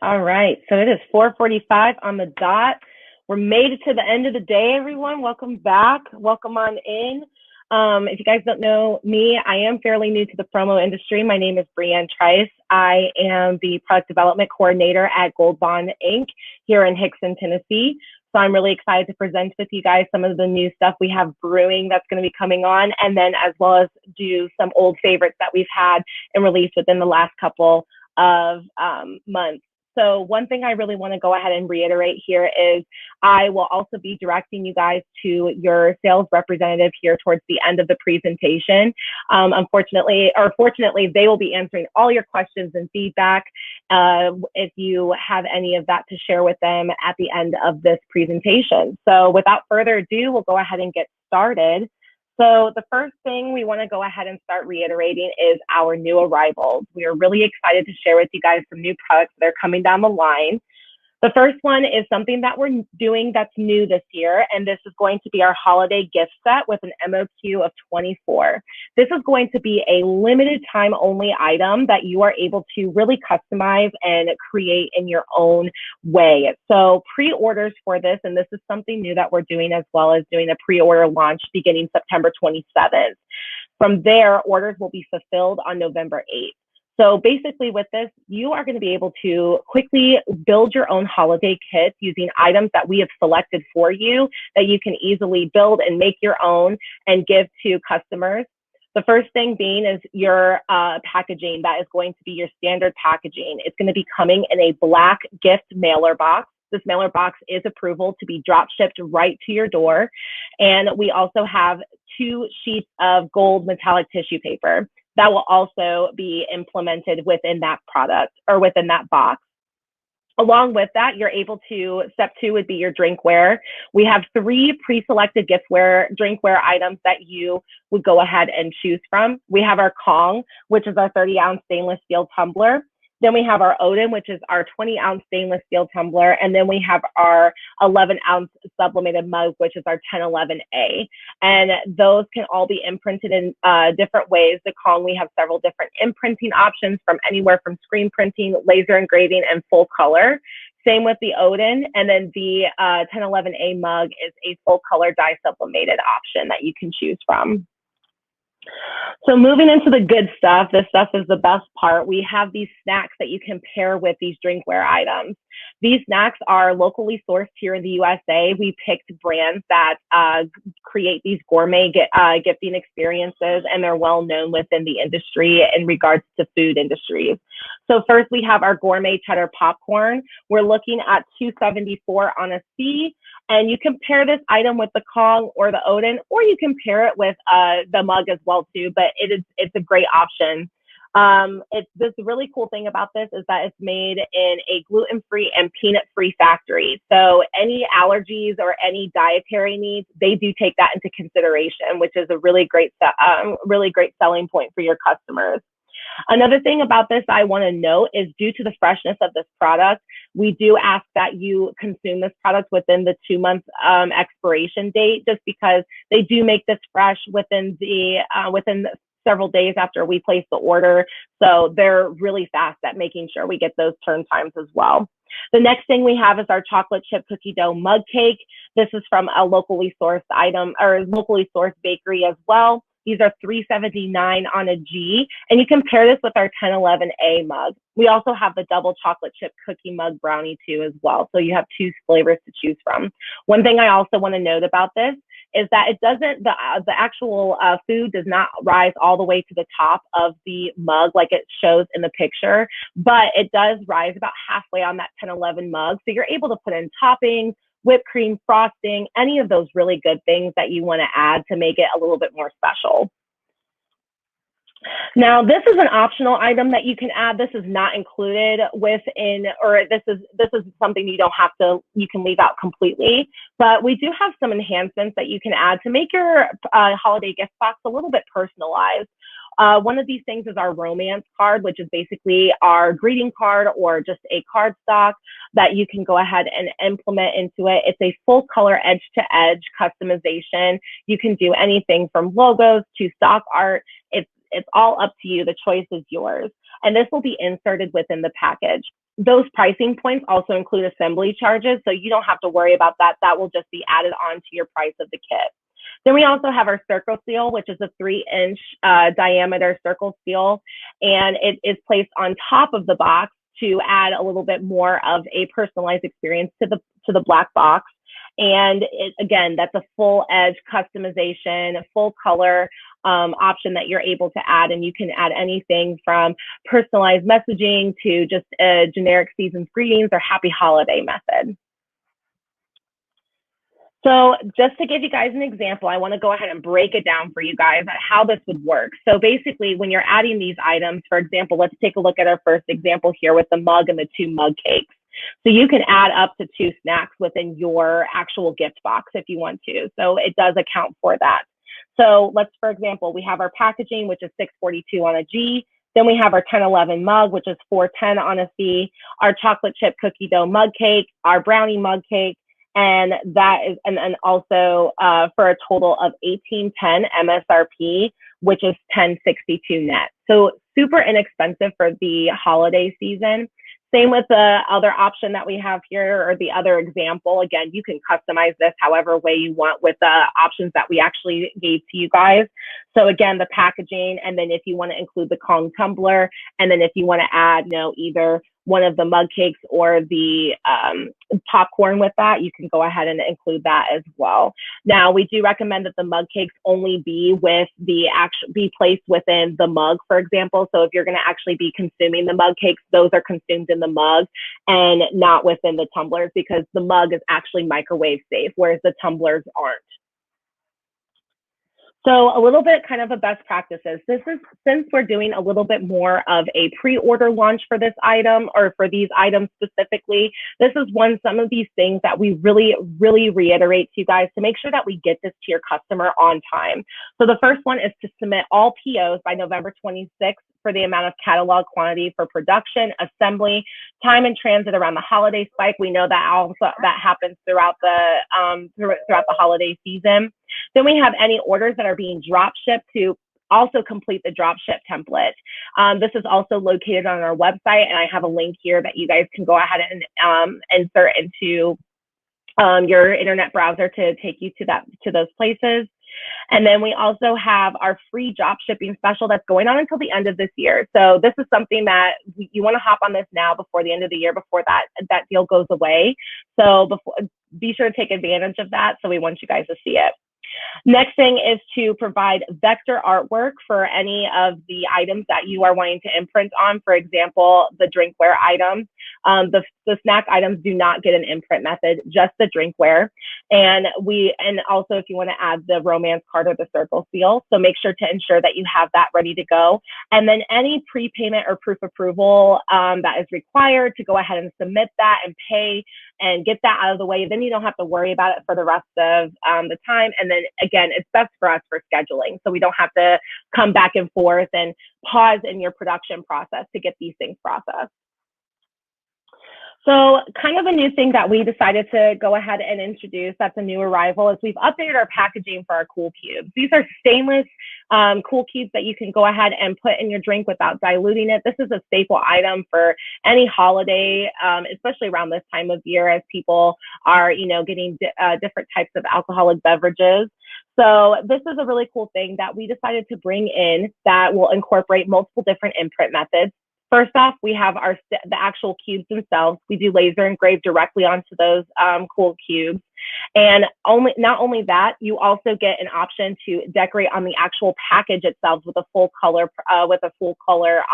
All right, so it is 4:45 on the dot. We're made it to the end of the day, everyone. Welcome back. Welcome on in. If you guys don't know me, I am fairly new to the promo industry. My name is Brianne Trice. I am the product development coordinator at GoldBond Inc. here in Hickson, Tennessee. So I'm really excited to present with you guys some of the new stuff we have brewing that's going to be coming on, and then as well as do some old favorites that we've had and released within the last couple of months. So one thing I really want to go ahead and reiterate here is I will also be directing you guys to your sales representative here towards the end of the presentation. Unfortunately, or fortunately, they will be answering all your questions and feedback if you have any of that to share with them at the end of this presentation. So without further ado, we'll go ahead and get started. So the first thing we want to go ahead and start reiterating is our new arrivals. We are really excited to share with you guys some new products that are coming down the line. The first one is something that we're doing that's new this year, and this is going to be our holiday gift set with an MOQ of 24. This is going to be a limited time only item that you are able to really customize and create in your own way. So pre-orders for this, and this is something new that we're doing as well as doing a pre-order launch beginning September 27th. From there, orders will be fulfilled on November 8th. So basically with this, you are going to be able to quickly build your own holiday kit using items that we have selected for you that you can easily build and make your own and give to customers. The first thing being is your packaging. That is going to be your standard packaging. It's going to be coming in a black gift mailer box. This mailer box is approval to be drop shipped right to your door. And we also have 2 sheets of gold metallic tissue paper that will also be implemented within that product or within that box. Along with that, you're able to, step 2 would be your drinkware. We have 3 pre-selected drinkware items that you would go ahead and choose from. We have our Kong, which is our 30-ounce stainless steel tumbler. Then we have our Odin, which is our 20-ounce stainless steel tumbler. And then we have our 11-ounce sublimated mug, which is our 1011A. And those can all be imprinted in different ways. The Kong, we have several different imprinting options from anywhere from screen printing, laser engraving, and full color. Same with the Odin. And then the 1011A mug is a full color dye sublimated option that you can choose from. So moving into the good stuff, this stuff is the best part. We have these snacks that you can pair with these drinkware items. These snacks are locally sourced here in the USA. We picked brands that create these gourmet gifting experiences, and they're well known within the industry in regards to food industries. So first we have our gourmet cheddar popcorn. We're looking at $2.74 on a C. And you can pair this item with the Kong or the Odin, or you can pair it with the mug as well too, but it's a great option. This really cool thing about this is that it's made in a gluten-free and peanut-free factory. So any allergies or any dietary needs, they do take that into consideration, which is a really great selling point for your customers. Another thing about this I want to note is due to the freshness of this product, we do ask that you consume this product within the 2-month expiration date, just because they do make this fresh within several days after we place the order. So they're really fast at making sure we get those turn times as well. The next thing we have is our chocolate chip cookie dough mug cake. This is from a locally sourced item or locally sourced bakery as well. These are $3.79 on a G, and you can pair this with our 1011A mug. We also have the double chocolate chip cookie mug brownie too as well, so you have 2 flavors to choose from. One thing I also want to note about this is that it doesn't, the actual food does not rise all the way to the top of the mug like it shows in the picture, but it does rise about halfway on that 1011 mug, so you're able to put in toppings, whipped cream, frosting, any of those really good things that you want to add to make it a little bit more special. Now, this is an optional item that you can add. This is not included within, or this is something you don't have to, you can leave out completely. But we do have some enhancements that you can add to make your holiday gift box a little bit personalized. One of these things is our romance card, which is basically our greeting card or just a card stock that you can go ahead and implement into it. It's a full color edge to edge customization. You can do anything from logos to stock art. It's all up to you. The choice is yours. and this will be inserted within the package. Those pricing points also include assembly charges, so you don't have to worry about that. That will just be added on to your price of the kit. Then we also have our circle seal, which is a 3-inch diameter circle seal, and it is placed on top of the box to add a little bit more of a personalized experience to the black box. And again, that's a full edge customization, full color option that you're able to add. And you can add anything from personalized messaging to just a generic season's greetings or happy holiday method. So just to give you guys an example, I want to go ahead and break it down for you guys at how this would work. So basically, when you're adding these items, for example, let's take a look at our first example here with the mug and the 2 mug cakes. So you can add up to 2 snacks within your actual gift box if you want to. So it does account for that. So let's, for example, we have our packaging, which is $6.42 on a G. Then we have our 1011 mug, which is $4.10 on a C, our chocolate chip cookie dough mug cake, our brownie mug cake, and that is, and also for a total of $18.10 MSRP, which is $10.62 net. So super inexpensive for the holiday season. Same with the other option that we have here, or the other example. Again, you can customize this however way you want with the options that we actually gave to you guys. So again, the packaging, and then if you want to include the Kong tumbler, and then if you want to add, either one of the mug cakes or the popcorn with that, you can go ahead and include that as well. Now, we do recommend that the mug cakes only be be placed within the mug, for example. So if you're going to actually be consuming the mug cakes, those are consumed in the mug and not within the tumblers, because the mug is actually microwave safe, whereas the tumblers aren't. So a little bit kind of a best practices. This is, since we're doing a little bit more of a pre-order launch for this item, or for these items specifically, this is some of these things that we really reiterate to you guys to make sure that we get this to your customer on time. So the first one is to submit all POs by November 26th for the amount of catalog quantity for production, assembly, time in transit around the holiday spike. We know that also that happens throughout the holiday season. Then we have any orders that are being drop shipped to also complete the drop ship template. This is also located on our website, and I have a link here that you guys can go ahead and insert into your internet browser to take you to those places. And then we also have our free drop shipping special that's going on until the end of this year. So this is something that you want to hop on this now before the end of the year, before that deal goes away. So be sure to take advantage of that. So we want you guys to see it. Next thing is to provide vector artwork for any of the items that you are wanting to imprint on. For example, the drinkware items. The snack items do not get an imprint method, just the drinkware. And also if you want to add the romance card or the circle seal. So make sure to ensure that you have that ready to go. And then any prepayment or proof approval that is required, to go ahead and submit that and pay and get that out of the way. Then you don't have to worry about it for the rest of the time. And then again, it's best for us for scheduling, so we don't have to come back and forth and pause in your production process to get these things processed. So kind of a new thing that we decided to go ahead and introduce that's a new arrival is we've updated our packaging for our cool cubes. These are stainless cool cubes that you can go ahead and put in your drink without diluting it. This is a staple item for any holiday, especially around this time of year as people are, getting different types of alcoholic beverages. So this is a really cool thing that we decided to bring in that will incorporate multiple different imprint methods. First off, we have the actual cubes themselves. We do laser engrave directly onto those cool cubes. And not only that, you also get an option to decorate on the actual package itself with a full color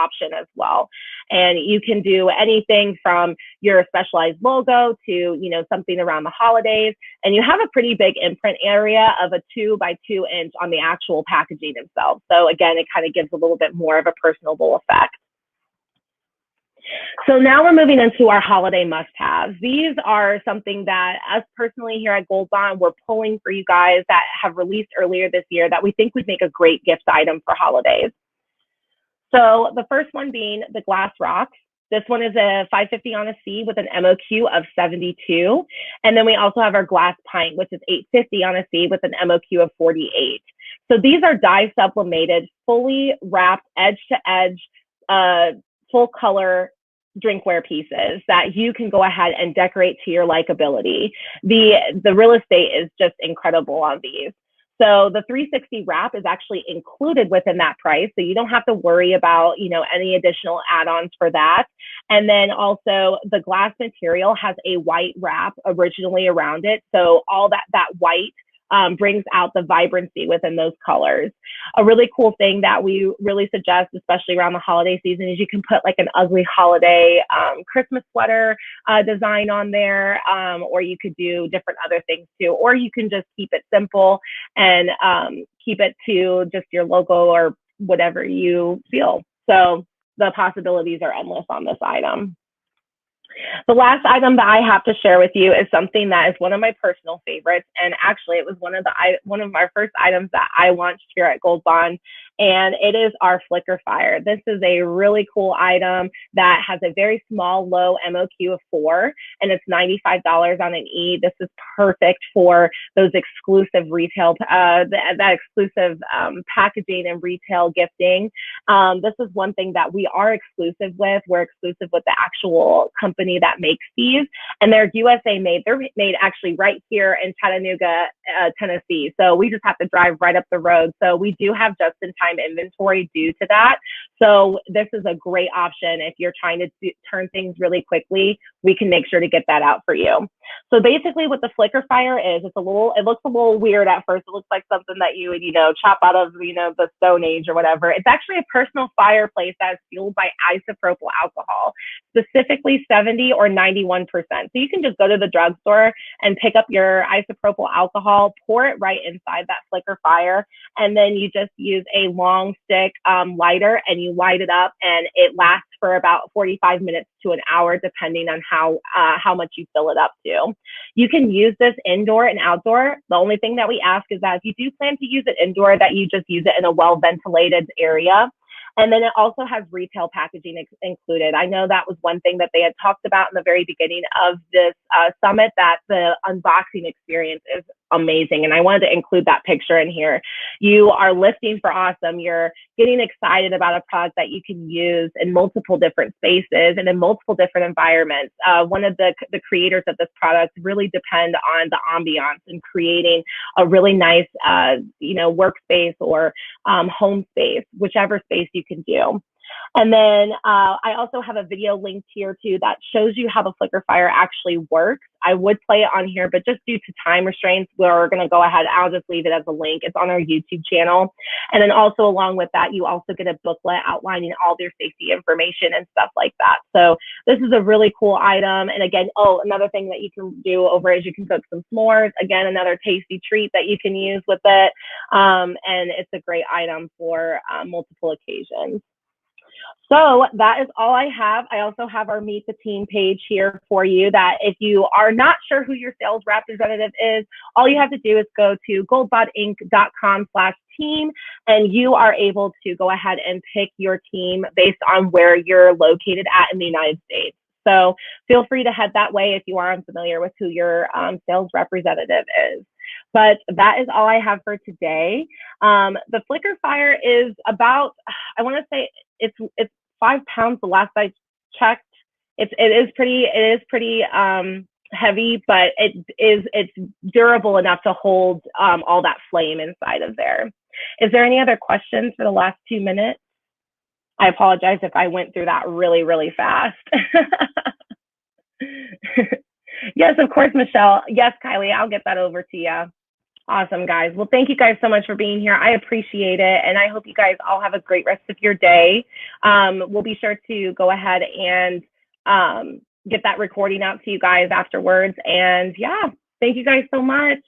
option as well. And you can do anything from your specialized logo to something around the holidays. And you have a pretty big imprint area of a 2 by 2 inch on the actual packaging itself. So again, it kind of gives a little bit more of a personable effect. So now we're moving into our holiday must-haves. These are something that us personally here at GoldBond, we're pulling for you guys that have released earlier this year that we think would make a great gift item for holidays. So the first one being the glass rocks. This one is a 550 on a C with an MOQ of 72. And then we also have our glass pint, which is 850 on a C with an MOQ of 48. So these are dye sublimated, fully wrapped edge to edge full color drinkware pieces that you can go ahead and decorate to your likability. The real estate is just incredible on these. So the 360 wrap is actually included within that price. So you don't have to worry about, any additional add-ons for that. And then also the glass material has a white wrap originally around it. So all that white brings out the vibrancy within those colors. A really cool thing that we really suggest, especially around the holiday season, is you can put like an ugly holiday Christmas sweater design on there, or you could do different other things too, or you can just keep it simple and keep it to just your logo or whatever you feel. So the possibilities are endless on this item. The last item that I have to share with you is something that is one of my personal favorites, and actually it was one of my first items that I launched here at GoldBond, and it is our flicker fire. This is a really cool item that has a very small, low MOQ of 4, and it's $95 on an E. This is perfect for those exclusive retail, that exclusive packaging and retail gifting. This is one thing that we are exclusive with. We're exclusive with the actual company that makes these, and they're USA made. They're made actually right here in Chattanooga, Tennessee. So we just have to drive right up the road. So we do have just-in-time inventory due to that. So this is a great option if you're trying to turn things really quickly. We can make sure to get that out for you. So basically, what the flicker fire is, it looks a little weird at first. It looks like something that you would, chop out of, the Stone Age or whatever. It's actually a personal fireplace that is fueled by isopropyl alcohol, specifically 70 or 91%. So you can just go to the drugstore and pick up your isopropyl alcohol, pour it right inside that flicker fire, and then you just use a long stick lighter and you light it up, and it lasts for about 45 minutes to an hour, depending on how much you fill it up to. You can use this indoor and outdoor. The only thing that we ask is that if you do plan to use it indoor, that you just use it in a well-ventilated area. And then it also has retail packaging included. I know that was one thing that they had talked about in the very beginning of this summit, that the unboxing experience is amazing. And I wanted to include that picture in here. You are lifting for awesome. You're getting excited about a product that you can use in multiple different spaces and in multiple different environments. One of the creators of this product really depend on the ambiance and creating a really nice, workspace or home space, whichever space you can do. And then I also have a video linked here too that shows you how the flicker fire actually works. I would play it on here, but just due to time restraints, we're going to go ahead. I'll just leave it as a link. It's on our YouTube channel. And then also along with that, you also get a booklet outlining all their safety information and stuff like that. So this is a really cool item. And again, another thing that you can do over is you can cook some s'mores. Again, another tasty treat that you can use with it. And it's a great item for multiple occasions. So that is all I have. I also have our Meet the Team page here for you, that if you are not sure who your sales representative is, all you have to do is go to goldbondinc.com/team, and you are able to go ahead and pick your team based on where you're located at in the United States. So feel free to head that way if you are unfamiliar with who your sales representative is. But that is all I have for today. The flicker fire is about, I want to say it's 5 pounds. The last I checked, it is pretty heavy, but it's durable enough to hold all that flame inside of there. Is there any other questions for the last 2 minutes? I apologize if I went through that really, really fast. Yes, of course, Michelle. Yes, Kylie, I'll get that over to you. Awesome, guys. Well, thank you guys so much for being here. I appreciate it. And I hope you guys all have a great rest of your day. We'll be sure to go ahead and get that recording out to you guys afterwards. And yeah, thank you guys so much.